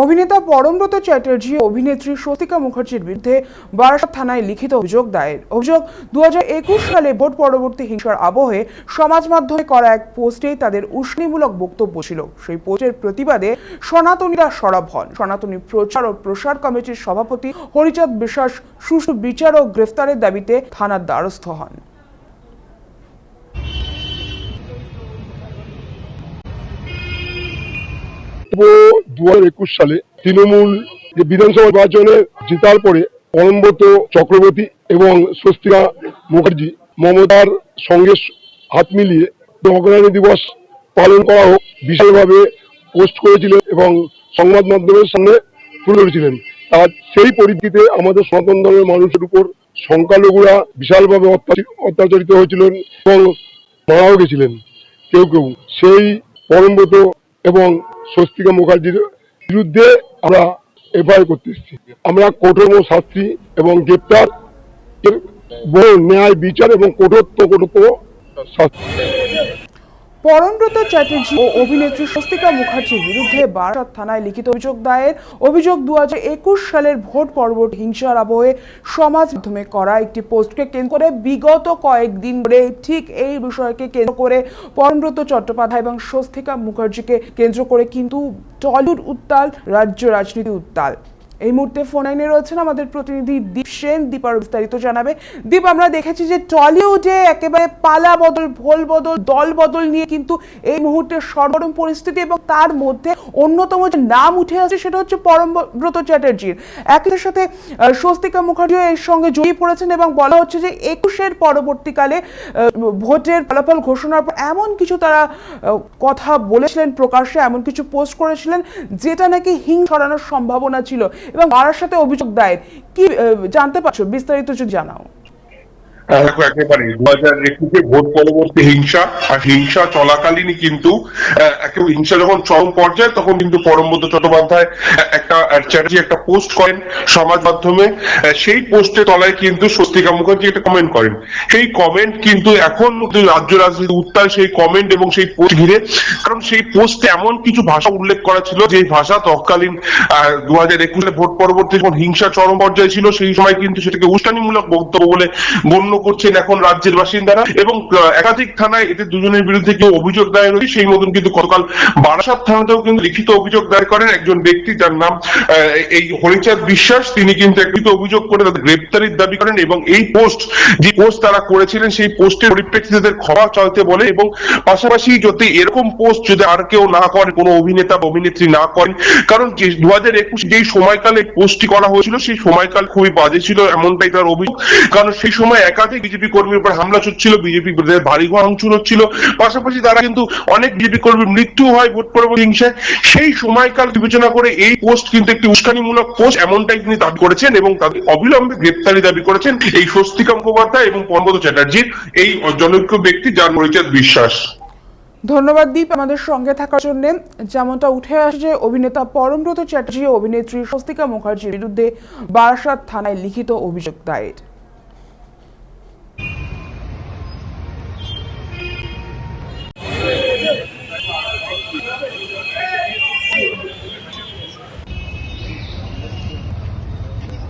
অভিনেতা পরমব্রত চ্যাটার্জি অভিনেত্রী স্বস্তিকা মুখার্জির বিরুদ্ধে বারাসাত থানায় লিখিত অভিযোগ দায়ের। অভিযোগ 2021 সালে ভোট পরবর্তী হিংসার আবহে সমাজ মাধ্যমে করা এক পোস্টেই তাদের উস্কানিমূলক বক্তব্য ছিল। সেই পোস্টের প্রতিবাদে সনাতনীরা সরব হন। সনাতনী প্রচার ও প্রসার কমিটির সভাপতি হরিচাঁদ বিশ্বাস সুষ্ঠু বিচার ও গ্রেফতারের দাবিতে থানার দ্বারস্থ হন। 2021 সালে তৃণমূল যে বিধানসভা নির্বাচনে জেতার পরে পরমব্রত চক্রবর্তী এবং স্বস্তিকা মুখার্জি মমতার সঙ্গে হাত মিলিয়ে অগ্রণী দিবস পালন করা হোক বিশালভাবে পোস্ট করেছিলেন এবং সংবাদ মাধ্যমের সামনে তুলে ধরেছিলেন। আর সেই পরিপ্রেক্ষিতে আমাদের সনাতন ধর্মের মানুষের উপর সংখ্যালঘুরা বিশালভাবে অত্যাচারিত হয়েছিলেন এবং মারাও গেছিলেন কেউ কেউ। সেই পরমব্রত এবং স্বস্তিকা মুখার্জির বিরুদ্ধে আমরা এফআইআর করতে এসেছি। আমরা কঠোর শাস্তি এবং গ্রেপ্তার ন্যায় বিচার এবং কঠোরতম শাস্তি। পরমব্রত চ্যাটার্জি ও অভিনেত্রী স্বস্তিকা মুখার্জির বিরুদ্ধে বারাসাত থানায় লিখিত অভিযোগ দায়ের। অভিযোগ 2021 সালের ভোট পরবর্তী হিংসার আবহে সমাজ মাধ্যমে করা একটি পোস্টকে কেন্দ্র করে বিগত কয়েকদিন ধরে ঠিক এই বিষয়কে কেন্দ্র করে পরমব্রত চট্টোপাধ্যায় এবং স্বস্তিকা মুখার্জিকে কেন্দ্র করে কিন্তু টলিউড উত্তাল, রাজ্য রাজনীতি উত্তাল। এই মুহূর্তে ফোন লাইনে রয়েছেন আমাদের প্রতিনিধি দীপ সেন। দীপ আরো বিস্তারিত জানাবে। দীপ, আমরা দেখেছি যে টলিউডে একেবারে পালা বদল, ভোল বদল, দল বদল নিয়ে কিন্তু এই মুহূর্তে সরগরম পরিস্থিতি, এবং তার মধ্যে অন্যতম যে নাম উঠে আসে সেটা হচ্ছে পরমব্রত চ্যাটার্জির। একই সাথে স্বস্তিকা মুখার্জিও এর সঙ্গে জড়িয়ে পড়েছেন এবং বলা হচ্ছে যে 21-এর পরবর্তীকালে ভোটের ফলাফল ঘোষণার পর এমন কিছু তারা কথা বলেছিলেন প্রকাশ্যে, এমন কিছু পোস্ট করেছিলেন যেটা নাকি হিংসা ছড়ানোর সম্ভাবনা ছিল এবং বারাসাতে অভিযোগ দায়ের। কি জানতে পারছো, বিস্তারিত যদি জানাও। একেবারে 2021 ভোট পরবর্তী হিংসা, আর হিংসা চলাকালীনই কিন্তু হিংসা যখন চরম পর্যায়ে তখন কিন্তু পরমব্রত চট্টোপাধ্যায় চ্যাটার্জি একটা পোস্ট করেন সমাজ মাধ্যমে। সেই পোস্টে তলায় কিন্তু স্বস্তিকা মুখার্জি একটা কমেন্ট করেন। সেই কমেন্ট কিন্তু এখন রাজ্য রাজনীতি উত্তাল সেই কমেন্ট এবং সেই পোস্ট ঘিরে, কারণ সেই পোস্টে এমন কিছু ভাষা উল্লেখ করা ছিল যে ভাষা তৎকালীন 2021 ভোট পরবর্তী যখন হিংসা চরম পর্যায়ে ছিল সেই সময় কিন্তু সেটাকে উস্কানিমূলক বক্তব্য বলে গণ্য করছেন এখন রাজ্যের বাসিন্দারা। এবং একাধিক থানায় এতে দুজনের বিরুদ্ধে কেউ অভিযোগ দায়ের হয়েছে। সেই মতন কিন্তু গতকাল বারাসাত থানাতেও কিন্তু লিখিত অভিযোগ দায়ের করেন একজন ব্যক্তি যার নাম এই হরিচাঁদ বিশ্বাস। তিনি কিন্তু লিখিত অভিযোগ করে তাদের গ্রেপ্তারির দাবি করেন এবং এই যে পোস্ট তারা করেছিলেন সেই পোস্টের পরিপ্রেক্ষিতে তাদের ক্ষমা চাইতে বলে, এবং পাশাপাশি যদি এরকম পোস্ট যদি আর কেউ না করে, কোনো অভিনেতা বা অভিনেত্রী না করেন, কারণ 2021 যেই সময়কালে পোস্টটি করা হয়েছিল সেই সময়কাল খুবই বাজে ছিল এমনটাই তার অভিযোগ। কারণ সেই সময় একাধিক বিজেপি কর্মীর উপর হামলা হচ্ছিল, বিজেপি ভারী ভাঙচুর হচ্ছিল, পাশাপাশি তারা কিন্তু অনেক বিজেপি কর্মীর মৃত্যু হয় ভোট পরবর্তী হিংসায়। সেই সময়কাল বিবেচনা করে এই পোস্ট কিন্তু একটি উস্কানিমূলক পোস্ট এমনটাই তিনি দাবি করেছেন এবং তাদের অবিলম্বে গ্রেপ্তারি দাবি করেছেন এই স্বস্তিকা মুখোপাধ্যায় এবং পরমব্রত চ্যাটার্জির এই জনপ্রিয় ব্যক্তি যার হরিচাঁদ বিশ্বাস। ধন্যবাদ দীপ আমাদের সঙ্গে থাকার জন্য। যেমনটা উঠে আসে যে অভিনেতা পরমব্রত চ্যাটার্জি ও অভিনেত্রী স্বস্তিকা মুখার্জির বিরুদ্ধে বারাসাত থানায় লিখিত অভিযোগ দায়ের।